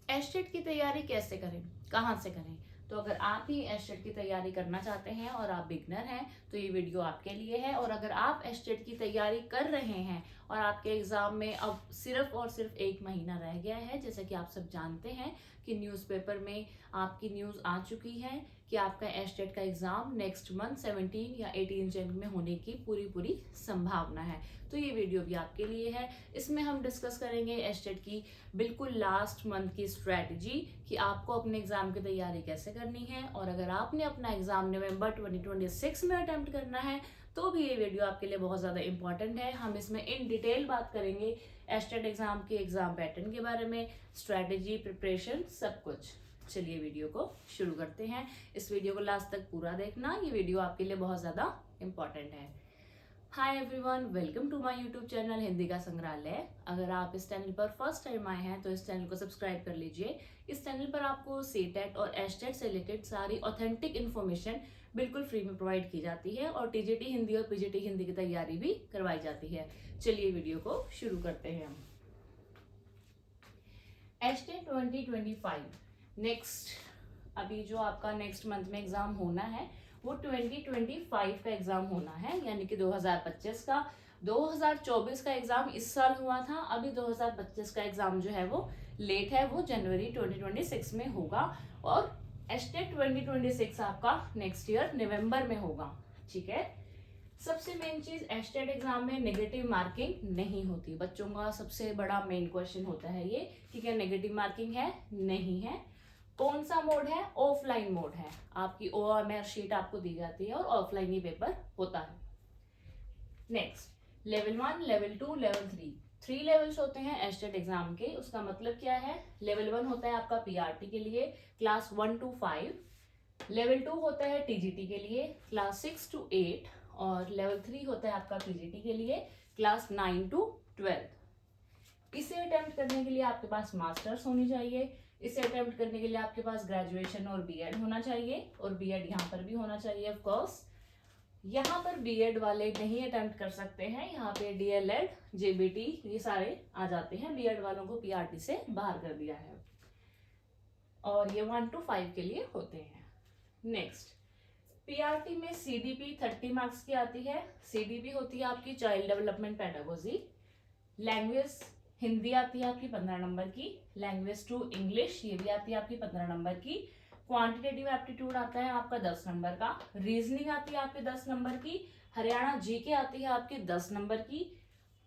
Estate की तैयारी कैसे करें, कहाँ से करें? तो अगर आप भी एस्टेट की तैयारी करना चाहते हैं और आप बिगनर हैं तो ये वीडियो आपके लिए है। और अगर आप एस्टेट की तैयारी कर रहे हैं और आपके एग्जाम में अब सिर्फ और सिर्फ एक महीना रह गया है, जैसा कि आप सब जानते हैं कि न्यूज़पेपर में आपकी न्यूज़ आ चुकी है कि आपका एस्टेट का एग्जाम नेक्स्ट मंथ 17 या 18 जनवरी में होने की पूरी पूरी संभावना है। तो ये वीडियो भी आपके लिए है। इसमें हम डिस्कस करेंगे एस्टेट की बिल्कुल लास्ट मंथ की स्ट्रेटजी कि आपको अपने एग्जाम की तैयारी कैसे करनी है। और अगर आपने अपना एग्जाम नवंबर 2026 में अटेम्प्ट करना है तो भी ये वीडियो आपके लिए बहुत ज़्यादा इंपॉर्टेंट है। हम इसमें इन डिटेल बात करेंगे एस्टेट एग्जाम के एग्जाम पैटर्न के बारे में, स्ट्रेटजी, प्रिपरेशन, सब कुछ। चलिए वीडियो को शुरू करते हैं। इस वीडियो को लास्ट तक पूरा देखना, ये वीडियो आपके लिए बहुत ज़्यादा इंपॉर्टेंट है। Hi everyone, welcome to my YouTube channel Hindi का संग्रहालय। अगर आप इस चैनल पर फर्स्ट टाइम आए हैं तो इस चैनल को सब्सक्राइब कर लीजिए। इस चैनल पर आपको सीटेट और एस्टेट से रिलेटेड सारी ऑथेंटिक इन्फॉर्मेशन बिल्कुल फ्री में प्रोवाइड की जाती है और टीजीटी हिंदी और पीजीटी हिंदी की तैयारी भी करवाई जाती है। चलिए वीडियो को शुरू करते हैं। एस्टेट 2025 नेक्स्ट, अभी जो आपका नेक्स्ट मंथ में एग्जाम होना है वो 2025 का एग्जाम होना है, यानी कि 2025 का। 2024 का एग्जाम इस साल हुआ था, अभी 2025 का एग्जाम जो है वो लेट है, वो जनवरी 2026 में होगा। और एस्टेट 2026 आपका नेक्स्ट ईयर नवंबर में होगा। ठीक है। सबसे मेन चीज, एस्टेट एग्जाम में नेगेटिव मार्किंग नहीं होती। बच्चों का सबसे बड़ा मेन क्वेश्चन होता है ये कि क्या नेगेटिव मार्किंग है? नहीं है। कौन सा मोड है? ऑफलाइन मोड है। आपकी ओएमआर शीट आपको दी जाती है और ऑफलाइन ही पेपर होता है। Next, level 1, level 2, level 3, 3 levels होते हैं एस्टेट एग्जाम के। उसका मतलब क्या है? लेवल 1 होता है आपका पीआरटी के लिए, क्लास 1 to 5। लेवल 2 होता है टीजीटी के लिए, क्लास 6 to 8। और लेवल 3 होता है आपका पीजीटी के लिए, क्लास 9 to 12। इसे अटेम्प्ट करने के लिए आपके पास मास्टर्स होनी चाहिए। इसे अटेम्प्ट करने के लिए आपके पास ग्रेजुएशन और बीएड होना चाहिए, और बीएड यहाँ पर भी होना चाहिए ऑफ कोर्स। यहाँ पर बीएड वाले नहीं अटेम्प्ट कर सकते हैं, यहाँ पे डीएलएड, जेबीटी ये सारे आ जाते हैं। बीएड वालों को पीआरटी से बाहर कर दिया है और ये 1 to 5 के लिए होते हैं। नेक्स्ट, पीआरटी में सीडीपी 30 मार्क्स की आती है। सीडीपी होती है आपकी child development pedagogy. Language Hindi आती है आपकी 15 नंबर की। लैंग्वेज 2 इंग्लिश, ये भी आती है आपकी 15 नंबर की। क्वांटिटेटिव एप्टीट्यूड आता है आपका 10 नंबर का। रीजनिंग आती है आपके 10 नंबर की। हरियाणा जीके आती है आपके 10 नंबर की।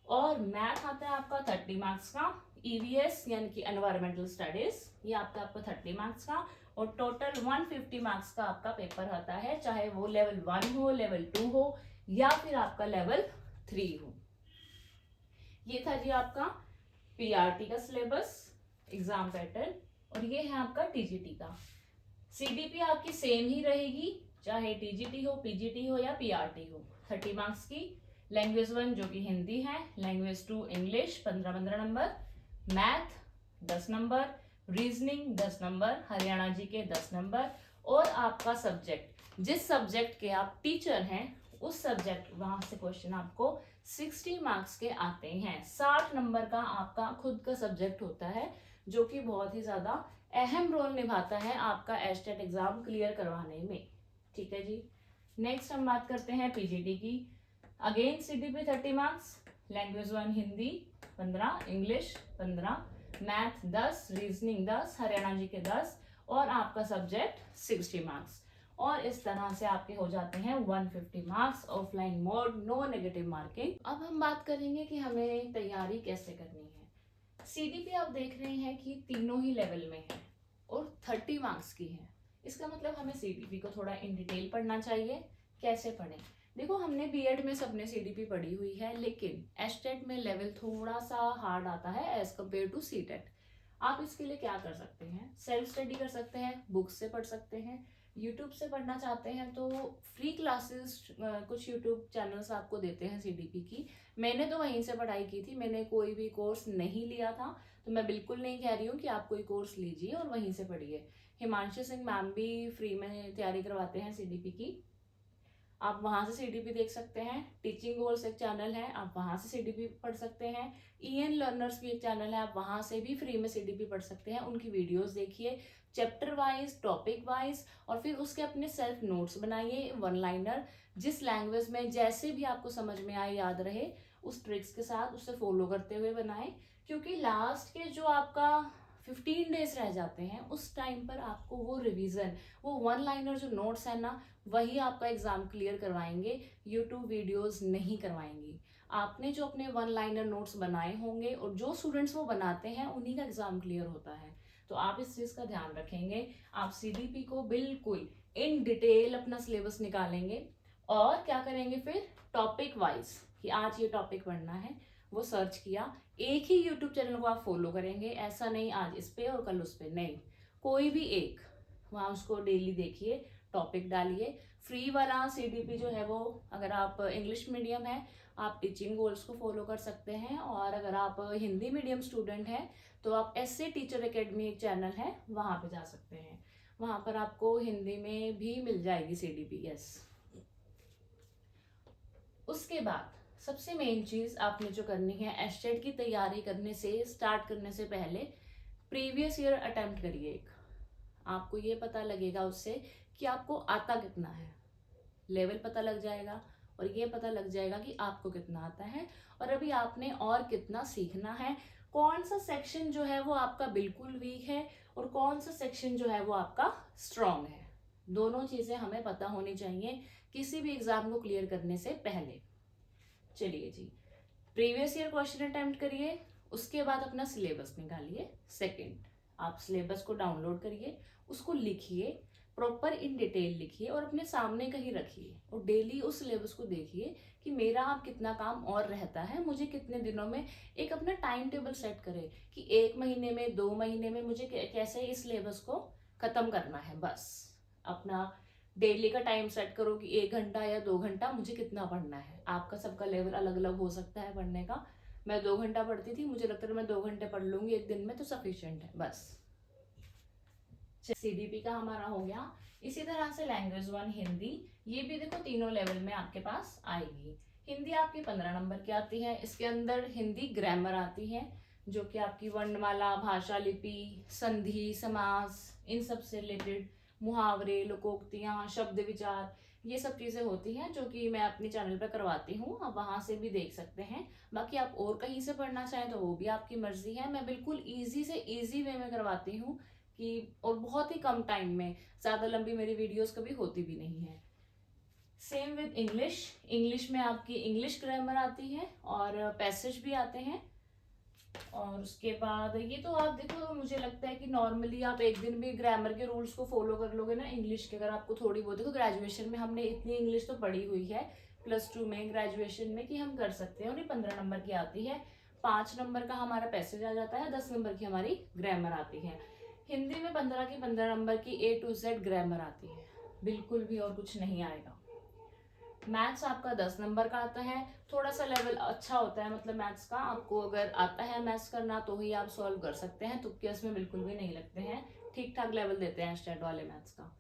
और मैथ आता है आपका 30 मार्क्स का। ईवीएस यानी कि एनवायरमेंटल स्टडीज, ये आपका 30 मार्क्स का। और टोटल 150 मार्क्स का आपका पेपर आता है, चाहे वो लेवल 1 हो, लेवल 2 हो या फिर आपका लेवल 3 हो। ये था जी आपका पीआरटी का सिलेबस, एग्जाम पैटर्न। और ये है आपका टीजीटी का। सीडीपी आपकी सेम ही रहेगी, चाहे टीजीटी हो, पीजीटी हो या पीआरटी हो। 30 मार्क्स की। लैंग्वेज 1 जो कि हिंदी है, language 2 English 15 number, math 10 number, reasoning 10 number, Haryana G K 10 number. और आपका सब्जेक्ट, जिस सब्जेक्ट के आप टीचर हैं उस सब्जेक्ट, वहां से क्वेश्चन आपको 60 मार्क्स के आते हैं। 60 नंबर का आपका खुद का सब्जेक्ट होता है, जो कि बहुत ही ज्यादा अहम रोल निभाता है आपका एस्टेट एग्जाम क्लियर करवाने में। ठीक है जी। नेक्स्ट हम बात करते हैं पीजीटी की। Again CDP 30 marks, language 1 Hindi 15, English 15, math 10, reasoning 10, Haryana G K 10, और आपका सब्जेक्ट 60 मार्क्स। और इस तरह से आपके हो जाते हैं 150 marks, offline mode, no negative marking. अब हम बात करेंगे कि हमें तैयारी कैसे करनी है। सीडीपी आप देख रहे हैं कि तीनों ही लेवल में है और 30 मार्क्स की है। इसका मतलब हमें सीडीपी को थोड़ा इन डिटेल पढ़ना चाहिए। कैसे पढ़ें? देखो, हमने बीएड में सबने सीडीपी पढ़ी हुई है, लेकिन एस्टेट में लेवल थोड़ा सा हार्ड आता है एज कम्पेयर टू सीटेट। आप इसके लिए क्या कर सकते हैं? सेल्फ स्टडी कर सकते हैं, बुक्स से पढ़ सकते हैं। यूट्यूब से पढ़ना चाहते हैं तो फ्री क्लासेस कुछ यूट्यूब चैनल्स आपको देते हैं सीडीपी की। मैंने तो वहीं से पढ़ाई की थी, मैंने कोई भी कोर्स नहीं लिया था, तो मैं बिल्कुल नहीं कह रही हूँ कि आप कोई कोर्स लीजिए और वहीं से पढ़िए। हिमांशु सिंह मैम भी फ्री में तैयारी करवाते हैं सीडीपी की। आप वहाँ से CDP देख सकते हैं। टीचिंग गोल्स एक चैनल है, आप वहाँ से CDP पढ़ सकते हैं। EN लर्नर्स भी एक चैनल है, आप वहाँ से भी फ्री में CDP पढ़ सकते हैं। उनकी वीडियोस देखिए, चैप्टर वाइज, टॉपिक वाइज, और फिर उसके अपने सेल्फ नोट्स बनाइए, वन लाइनर, जिस लैंग्वेज में जैसे भी आपको समझ में आए, याद रहे, उस ट्रिक्स के साथ उसे फॉलो करते हुए बनाएं। क्योंकि लास्ट के जो आपका 15 डेज रह जाते हैं, उस टाइम पर आपको वो रिवीजन, वो वन लाइनर जो नोट्स है ना, वही आपका एग्जाम क्लियर करवाएंगे, यूट्यूब वीडियोस नहीं करवाएंगी। आपने जो अपने वन लाइनर नोट्स बनाए होंगे और जो स्टूडेंट्स वो बनाते हैं, उन्हीं का एग्जाम क्लियर होता है। तो आप इस चीज का ध्यान रखेंगे। आप CDP को बिल्कुल इन डिटेल अपना सिलेबस निकालेंगे और क्या करेंगे, फिर टॉपिक वाइज कि आज ये टॉपिक पढ़ना है, वो सर्च किया, एक ही यूट्यूब चैनल को आप फॉलो करेंगे। ऐसा नहीं आज इस पे और कल उस पे, नहीं, कोई भी एक, वहाँ उसको डेली देखिए, टॉपिक डालिए। फ्री वाला CDP जो है वो, अगर आप इंग्लिश मीडियम है, आप टीचिंग गोल्स को फॉलो कर सकते हैं, और अगर आप हिंदी मीडियम स्टूडेंट हैं तो आप SC टीचर एकेडमी एक चैनल है, वहाँ पे जा सकते हैं। वहाँ पर आपको हिंदी में भी मिल जाएगी CDP, यस। उसके बाद सबसे मेन चीज आपने जो करनी है, एस्टेट की तैयारी करने से, स्टार्ट करने से पहले प्रीवियस ईयर अटेम्प्ट करिए एक। आपको ये पता लगेगा उससे कि आपको आता कितना है, लेवल पता लग जाएगा, और ये पता लग जाएगा कि आपको कितना आता है और अभी आपने और कितना सीखना है। कौन सा सेक्शन जो है वो आपका बिल्कुल वीक है और कौन सा सेक्शन जो है वो आपका स्ट्रांग है। दोनों चीजें हमें पता होनी चाहिए किसी भी एग्जाम को क्लियर करने से पहले। चलिए जी, प्रीवियस ईयर क्वेश्चन अटेम्प्ट करिए, उसके बाद अपना सिलेबस निकालिए। सेकंड, आप सिलेबस को डाउनलोड करिए, उसको लिखिए, प्रॉपर इन डिटेल लिखिए और अपने सामने कहीं रखिए, और डेली उस सिलेबस को देखिए कि मेरा अब कितना काम और रहता है, मुझे कितने दिनों में, एक अपना टाइम टेबल सेट करें कि 1 महीने में, 2 महीने में मुझे कैसे इस सिलेबस को खत्म करना है। बस अपना डेली का टाइम सेट करो कि 1 घंटा या 2 घंटा मुझे कितना पढ़ना है। आपका सबका लेवल अलग अलग हो सकता है पढ़ने का। मैं 2 घंटा पढ़ती थी, मुझे लगता है मैं 2 घंटे पढ़ लूंगी एक दिन में तो सफिशिएंट है बस। CDP का हमारा हो गया। इसी तरह से लैंग्वेज 1 हिंदी, ये भी देखो तीनों लेवल में आपके पास आएगी। हिंदी आपकी 15 नंबर की आती है। इसके अंदर हिंदी ग्रामर आती है, जो कि आपकी वर्णमाला, भाषा लिपि, संधि, समास, इन सब से रिलेटेड, मुहावरे, लोकोक्तियां, शब्द विचार, ये सब चीजें होती हैं जो कि मैं अपने चैनल पर करवाती हूँ। आप वहां से भी देख सकते हैं। बाकी आप और कहीं से पढ़ना चाहें तो वो भी आपकी मर्जी है। मैं बिल्कुल इजी से इजी वे में करवाती हूँ कि, और बहुत ही कम टाइम में, ज्यादा लंबी मेरी वीडियोस कभी होती भी नहीं है। सेम विद इंग्लिश, इंग्लिश में आपकी इंग्लिश ग्रामर आती है और पैसेज भी आते हैं। और उसके बाद ये तो आप देखो, मुझे लगता है कि नॉर्मली आप एक दिन भी ग्रामर के रूल्स को फॉलो कर लोगे ना इंग्लिश के, अगर आपको थोड़ी बहुत, देखो ग्रेजुएशन में हमने इतनी इंग्लिश तो पढ़ी हुई है +2 में, ग्रेजुएशन में, कि हम कर सकते हैं। और ये 15 नंबर की आती है। 5 नंबर का हमारा पैसेज आ जाता है, 10 नंबर की हमारी ग्रामर आती है। हिंदी में 15 की 15 नंबर की A to Z ग्रामर आती है, बिल्कुल भी और कुछ नहीं आएगा। मैथ्स आपका 10 नंबर का आता है। थोड़ा सा लेवल अच्छा होता है, मतलब मैथ्स का आपको अगर आता है मैथ्स करना तो ही आप सॉल्व कर सकते हैं, तुक्के इसमें बिल्कुल भी नहीं लगते हैं, ठीक ठाक लेवल देते हैं स्टेट वाले मैथ्स का।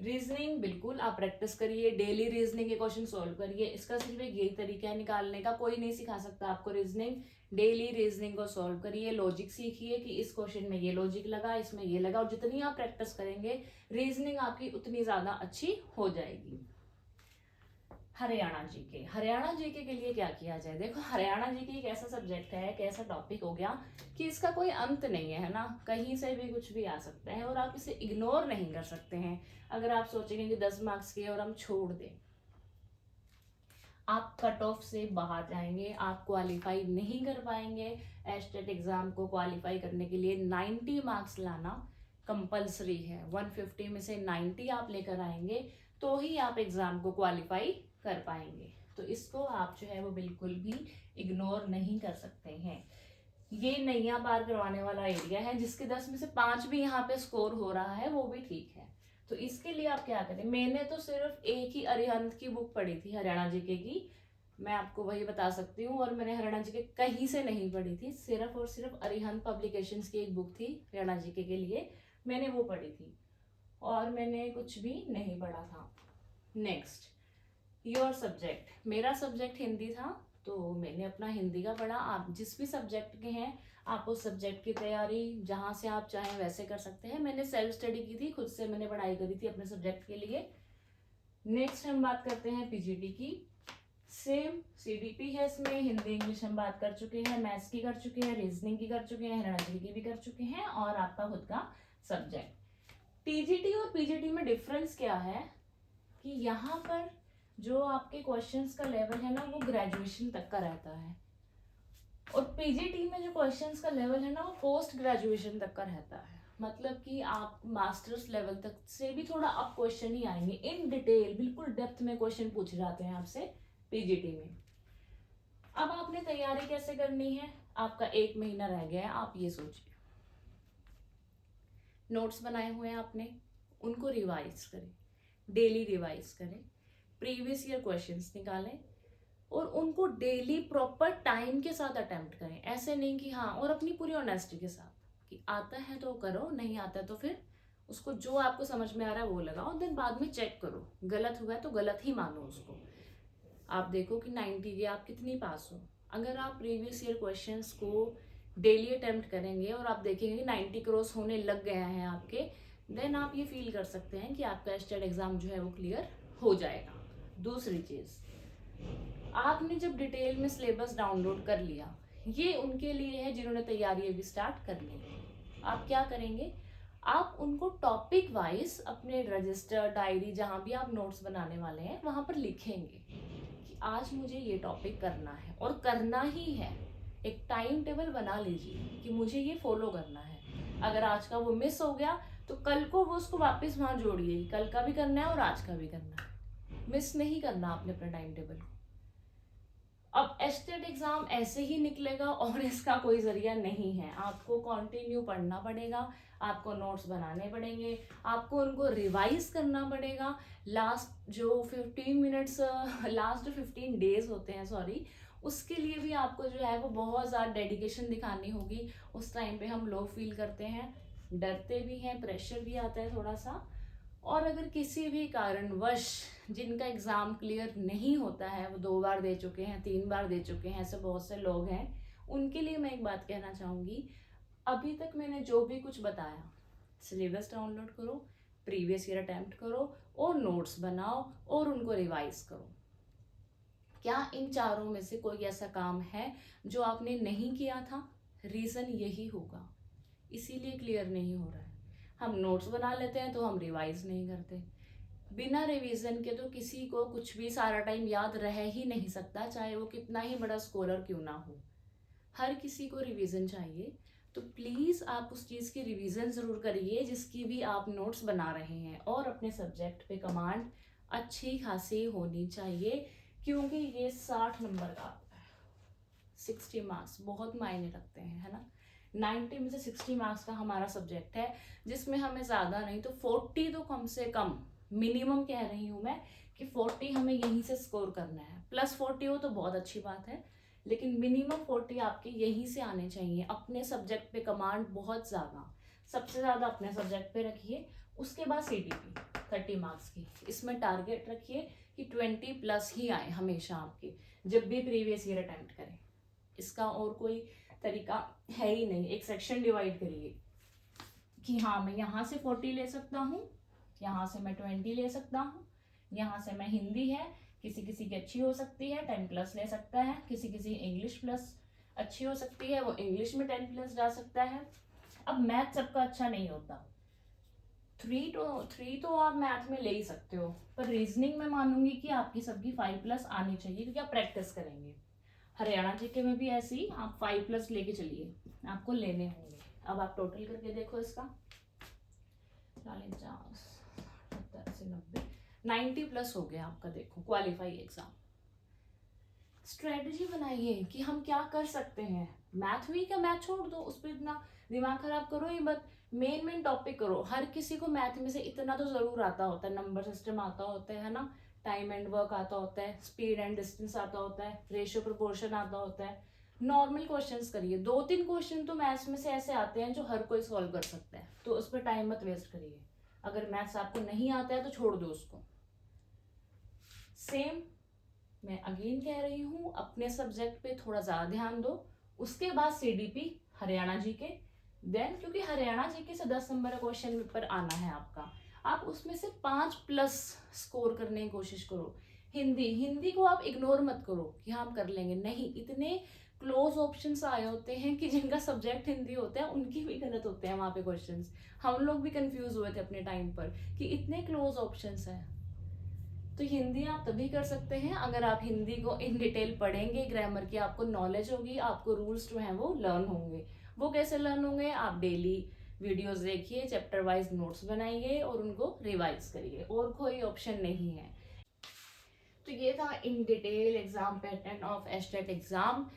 रीजनिंग बिल्कुल आप प्रैक्टिस करिए, डेली रीजनिंग के क्वेश्चन सॉल्व करिए। इसका सिर्फ एक यही तरीका है निकालने का, कोई नहीं सिखा सकता आपको रीजनिंग। डेली रीजनिंग को सॉल्व करिए, लॉजिक सीखिए कि इस क्वेश्चन में ये लॉजिक लगा, इसमें ये लगा, और जितनी आप प्रैक्टिस करेंगे रीजनिंग आपकी उतनी ज्यादा अच्छी हो जाएगी। हरियाणा जीके, हरियाणा जीके के लिए क्या किया जाए, देखो हरियाणा जीके एक ऐसा सब्जेक्ट है, एक ऐसा टॉपिक हो गया कि इसका कोई अंत नहीं है ना, कहीं से भी कुछ भी आ सकता है और आप इसे इग्नोर नहीं कर सकते हैं। अगर आप सोचेंगे कि 10 मार्क्स के और हम छोड़ दें, आप कट ऑफ से बाहर जाएंगे, आप क्वालिफाई नहीं कर पाएंगे। एस्टेट एग्जाम को क्वालिफाई करने के लिए 90 मार्क्स लाना कंपलसरी है। 150 में से 90 आप लेकर आएंगे तो ही आप एग्जाम को क्वालिफाई कर पाएंगे। तो इसको आप जो है वो बिल्कुल भी इग्नोर नहीं कर सकते हैं। ये नैया पार करवाने वाला एरिया है, जिसके 10 में से 5 भी यहाँ पे स्कोर हो रहा है वो भी ठीक है। तो इसके लिए आप क्या करें, मैंने तो सिर्फ एक ही अरिहंत की बुक पढ़ी थी हरियाणा जीके की, मैं आपको वही बता सकती हूँ। और मैंने हरियाणा जीके कहीं से नहीं पढ़ी थी, सिर्फ और सिर्फ अरिहंत पब्लिकेशंस की एक बुक थी हरियाणा जीके के लिए, मैंने वो पढ़ी थी और मैंने कुछ भी नहीं पढ़ा था। नेक्स्ट, योर सब्जेक्ट, मेरा सब्जेक्ट हिंदी था तो मैंने अपना हिंदी का पढ़ा। आप जिस भी सब्जेक्ट के हैं आप उस सब्जेक्ट की तैयारी जहाँ से आप चाहें वैसे कर सकते हैं। मैंने सेल्फ स्टडी की थी, खुद से मैंने पढ़ाई करी थी अपने सब्जेक्ट के लिए। नेक्स्ट हम बात करते हैं पीजीटी की। सेम सीडीपी है, इसमें हिंदी इंग्लिश हम बात कर चुके हैं, मैथ्स की कर चुके हैं, रीजनिंग की कर चुके हैं, रणजी की भी कर चुके हैं और आपका खुद का सब्जेक्ट। टीजीटी और पीजीटी में डिफरेंस क्या है कि यहाँ पर जो आपके क्वेश्चंस का लेवल है ना वो ग्रेजुएशन तक का रहता है, और पीजीटी में जो क्वेश्चंस का लेवल है ना वो पोस्ट ग्रेजुएशन तक का रहता है। मतलब कि आप मास्टर्स लेवल तक से भी थोड़ा अप क्वेश्चन ही आएंगे, इन डिटेल बिल्कुल डेप्थ में क्वेश्चन पूछे जाते हैं आपसे पीजीटी में। अब आपने तैयारी कैसे करनी है, आपका 1 महीना रह गया है, आप ये सोचिए। नोट्स बनाए हुए हैं आपने, उनको रिवाइज करें, डेली रिवाइज करें, प्रीवियस ईयर क्वेश्चंस निकालें और उनको डेली प्रॉपर टाइम के साथ अटेम्प्ट करें। ऐसे नहीं कि हाँ, और अपनी पूरी ऑनेस्टी के साथ कि आता है तो करो, नहीं आता है तो फिर उसको जो आपको समझ में आ रहा है वो लगाओ, देन बाद में चेक करो, गलत हुआ है तो गलत ही मानो उसको। आप देखो कि 90 के आप कितनी पास हो। अगर आप प्रीवियस ईयर क्वेश्चंस को डेली अटेम्प्ट करेंगे और आप देखेंगे कि 90 क्रॉस होने लग गया है आपके, देन आप ये फील कर सकते हैं कि आपका स्टेट एग्जाम जो है वो क्लियर हो जाएगा। दूसरी चीज़, आपने जब डिटेल में सिलेबस डाउनलोड कर लिया, ये उनके लिए है जिन्होंने तैयारी अभी स्टार्ट कर ली। आप क्या करेंगे, आप उनको टॉपिक वाइज अपने रजिस्टर डायरी जहाँ भी आप नोट्स बनाने वाले हैं वहाँ पर लिखेंगे कि आज मुझे ये टॉपिक करना है, और करना ही है। एक टाइम टेबल बना लीजिए कि मुझे ये फॉलो करना है। अगर आज का वो मिस हो गया तो कल को वो उसको वापस वहाँ जोड़िए, कल का भी करना है और आज का भी करना है। मिस नहीं करना आपने अपना टाइम टेबल को। अब एस्टेट एग्जाम ऐसे ही निकलेगा और इसका कोई जरिया नहीं है, आपको कंटिन्यू पढ़ना पड़ेगा, आपको नोट्स बनाने पड़ेंगे, आपको उनको रिवाइज करना पड़ेगा। लास्ट जो 15 मिनट्स, लास्ट जो 15 डेज होते हैं सॉरी, उसके लिए भी आपको जो है वो बहुत ज़्यादा डेडिकेशन दिखानी होगी। उस टाइम पे हम लो फील करते हैं, डरते भी हैं, प्रेशर भी आता है थोड़ा सा। और अगर किसी भी कारणवश जिनका एग्ज़ाम क्लियर नहीं होता है, वो 2 बार दे चुके हैं, 3 बार दे चुके हैं, ऐसे बहुत से लोग हैं, उनके लिए मैं एक बात कहना चाहूँगी। अभी तक मैंने जो भी कुछ बताया, सिलेबस डाउनलोड करो, प्रीवियस ईयर अटेम्प्ट करो और नोट्स बनाओ और उनको रिवाइज करो। क्या इन चारों में से कोई ऐसा काम है जो आपने नहीं किया था? रीज़न यही होगा, इसीलिए क्लियर नहीं हो रहा है। हम नोट्स बना लेते हैं तो हम रिवाइज नहीं करते। बिना रिवीजन के तो किसी को कुछ भी सारा टाइम याद रह ही नहीं सकता, चाहे वो कितना ही बड़ा स्कॉलर क्यों ना हो। हर किसी को रिवीजन चाहिए, तो प्लीज़ आप उस चीज़ की रिवीजन ज़रूर करिए जिसकी भी आप नोट्स बना रहे हैं, और अपने सब्जेक्ट पे कमांड अच्छी खासी होनी चाहिए, क्योंकि ये 60 नंबर का 60 मार्क्स बहुत मायने रखते हैं, है ना। 90 में से 60 मार्क्स का हमारा सब्जेक्ट है, जिसमें हमें ज़्यादा नहीं तो 40 तो कम से कम, मिनिमम कह रही हूँ मैं कि 40 हमें यहीं से स्कोर करना है। प्लस 40 हो तो बहुत अच्छी बात है, लेकिन मिनिमम 40 आपके यहीं से आने चाहिए। अपने सब्जेक्ट पे कमांड बहुत ज़्यादा, सबसे ज़्यादा अपने सब्जेक्ट पे रखिए। उसके बाद सीटीपी 30 मार्क्स की, इसमें टारगेट रखिए कि 20 प्लस ही आए हमेशा आपके, जब भी प्रीवियस ईयर अटेम्प्ट करें। इसका और कोई तरीका है ही नहीं। एक सेक्शन डिवाइड करिए कि हाँ मैं यहाँ से 40 ले सकता हूँ, यहाँ से मैं 20 ले सकता हूँ, यहाँ से मैं हिंदी है, किसी किसी की अच्छी हो सकती है 10 प्लस ले सकता है, किसी किसी इंग्लिश प्लस अच्छी हो सकती है, वो इंग्लिश में 10 प्लस जा सकता है। अब मैथ सबका अच्छा नहीं होता, 3 तो आप मैथ में ले ही सकते हो, पर रीजनिंग में मानूंगी कि आपकी सबकी 5 प्लस आनी चाहिए, क्योंकि आप प्रैक्टिस करेंगे। हरियाणा जीके में भी ऐसे ही आप 5 प्लस लेके चलिए, आपको लेने होंगे। अब आप टोटल करके देखो इसका, 40 70 80 90 90 प्लस हो गया आपका, देखो क्वालिफाई एग्जाम। स्ट्रेटजी बनाइए कि हम क्या कर सकते हैं। मैथ वीक है, मैथ छोड़ दो, उस पर इतना दिमाग खराब करो ही मत, मेन टॉपिक करो। हर किसी को मैथ में से इतना तो जरूर आता होता है, नंबर सिस्टम आता होता है ना, टाइम एंड वर्क आता होता है, स्पीड एंड डिस्टेंस आता होता है, रेशियो प्रोपोर्शन आता होता है। नॉर्मल क्वेश्चंस करिए, 2-3 क्वेश्चन तो मैथ्स में से ऐसे आते हैं जो हर कोई सॉल्व कर सकता है, तो उस पर टाइम मत वेस्ट करिए। अगर मैथ्स आपको नहीं आता है तो छोड़ दो उसको। सेम मैं अगेन कह रही हूँ, अपने सब्जेक्ट पे थोड़ा ज़्यादा ध्यान दो। उसके बाद CDP हरियाणा जीके, देन क्योंकि हरियाणा जीके से 10 नंबर का क्वेश्चन पेपर आना है आपका, आप उसमें से 5+ स्कोर करने की कोशिश करो। हिंदी को आप इग्नोर मत करो कि हाँ हम कर लेंगे, नहीं, इतने क्लोज ऑप्शंस आए होते हैं कि जिनका सब्जेक्ट हिंदी होता है उनके भी गलत होते हैं वहाँ पे क्वेश्चंस। हम लोग भी कंफ्यूज हुए थे अपने टाइम पर कि इतने क्लोज ऑप्शंस हैं। तो हिंदी आप तभी कर सकते हैं अगर आप हिंदी को इन डिटेल पढ़ेंगे, ग्रामर की आपको नॉलेज होगी, आपको रूल्स जो हैं वो लर्न होंगे। वो कैसे लर्न होंगे? आप डेली वीडियोस देखिए, चैप्टर वाइज नोट्स बनाइए और उनको रिवाइज करिए, और कोई ऑप्शन नहीं है। तो ये था in detail exam pattern of estate exam.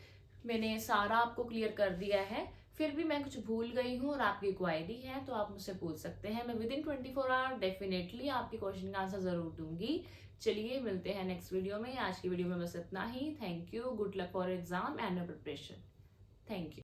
मैंने सारा आपको क्लियर कर दिया है। फिर भी मैं कुछ भूल गई हूँ और आपकी क्वायरी है तो आप मुझसे पूछ सकते हैं। मैं विदिन 24 आवर डेफिनेटली आपके क्वेश्चन का आंसर जरूर दूंगी। चलिए मिलते हैं नेक्स्ट वीडियो में। आज की वीडियो में बस इतना ही। Thank you, good luck for exam and preparation. Thank you.